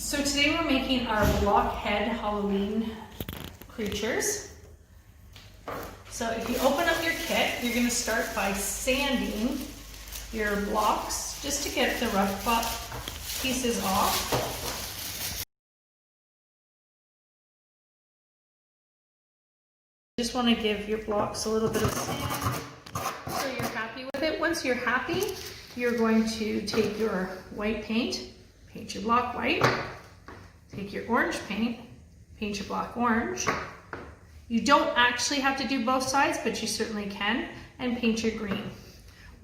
So today we're making our Blockhead Halloween creatures. So if you open up your kit, you're going to start by sanding your blocks just to get the rough pieces off. Just want to give your blocks a little bit of sand so you're happy with it. Once you're happy, you're going to take your white paint, paint your block white, take your orange paint, paint your block orange. You don't actually have to do both sides, but you certainly can, and paint your green.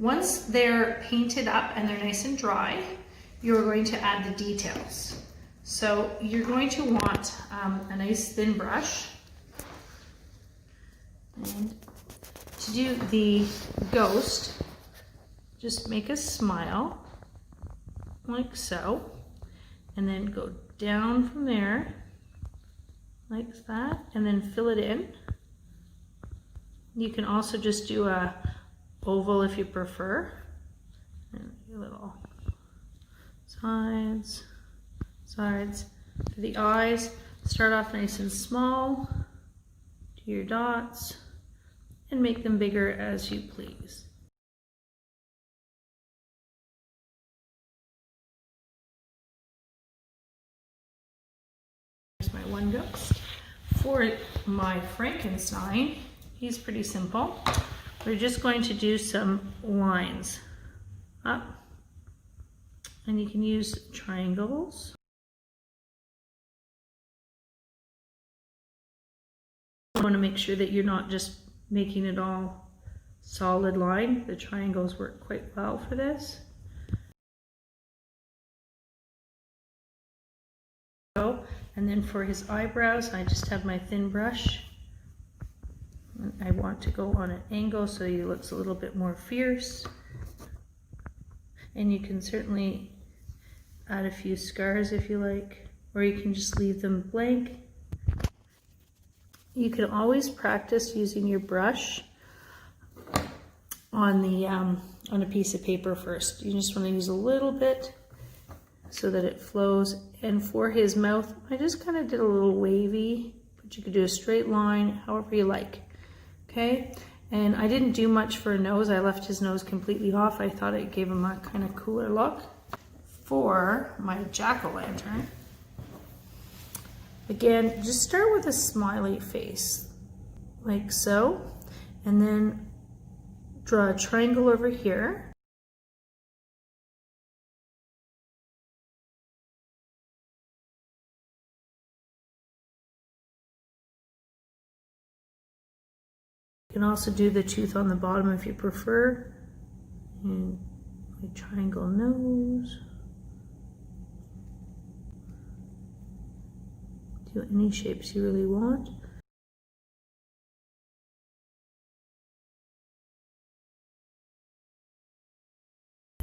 Once they're painted up and they're nice and dry, you're going to add the details. So you're going to want a nice thin brush. And to do the ghost, just make a smile, like so, and then go down from there, like that, and then fill it in. You can also just do a oval if you prefer. And your little sides. For the eyes, start off nice and small, do your dots, and make them bigger as you please. Here's my one ghost. For my Frankenstein, he's pretty simple. We're just going to do some lines up, and you can use triangles. You want to make sure that you're not just making it all solid line. The triangles work quite well for this. And then for his eyebrows, I just have my thin brush. I want to go on an angle so he looks a little bit more fierce. And you can certainly add a few scars if you like, or you can just leave them blank. You can always practice using your brush on a piece of paper first. You just want to use a little bit so that it flows. And for his mouth, I just kind of did a little wavy, but you could do a straight line, however you like. Okay, and I didn't do much for a nose. I left his nose completely off. I thought it gave him a kind of cooler look. For my jack-o'-lantern, again, just start with a smiley face, like so, and then draw a triangle over here. You can also do the tooth on the bottom if you prefer. And my triangle nose. Do any shapes you really want.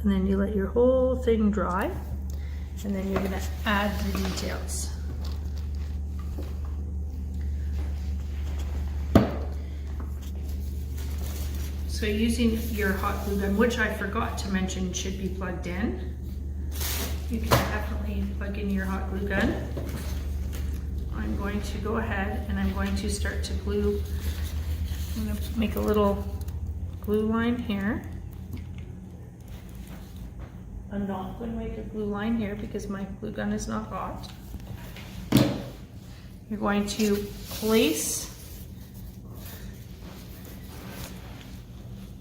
And then you let your whole thing dry. And then you're going to add the details. So using your hot glue gun, which I forgot to mention should be plugged in. You can definitely plug in your hot glue gun. I'm going to go ahead and I'm going to start to glue. I'm going to make a little glue line here. I'm not going to make a glue line here because my glue gun is not hot. You're going to place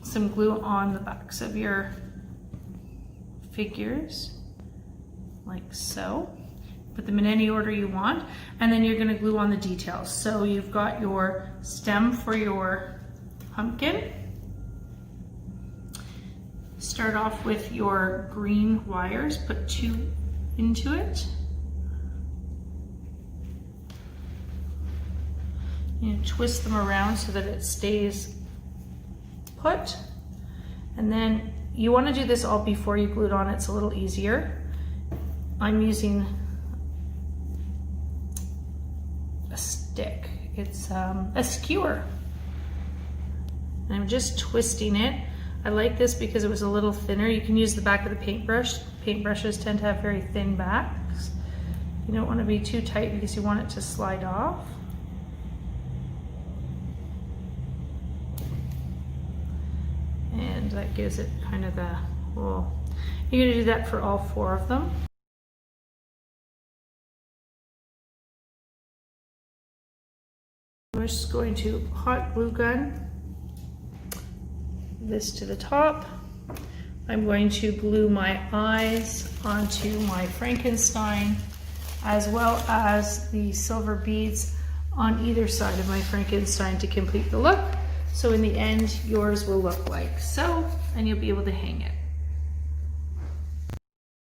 some glue on the backs of your figures, like so. Put them in any order you want, and then you're going to glue on the details. So you've got your stem for your pumpkin. Start off with your green wires, put 2 into it. You twist them around so that it stays put. And then you want to do this all before you glue it on. It's a little easier. I'm using a stick. It's a skewer. And I'm just twisting it. I like this because it was a little thinner. You can use the back of the paintbrush. Paintbrushes tend to have very thin backs. You don't want to be too tight because you want it to slide off. And that gives it kind of the, well, you're going to do that for all 4 of them. We're just going to hot glue gun this to the top. I'm going to glue my eyes onto my Frankenstein, as well as the silver beads on either side of my Frankenstein to complete the look. So in the end, yours will look like so, and you'll be able to hang it.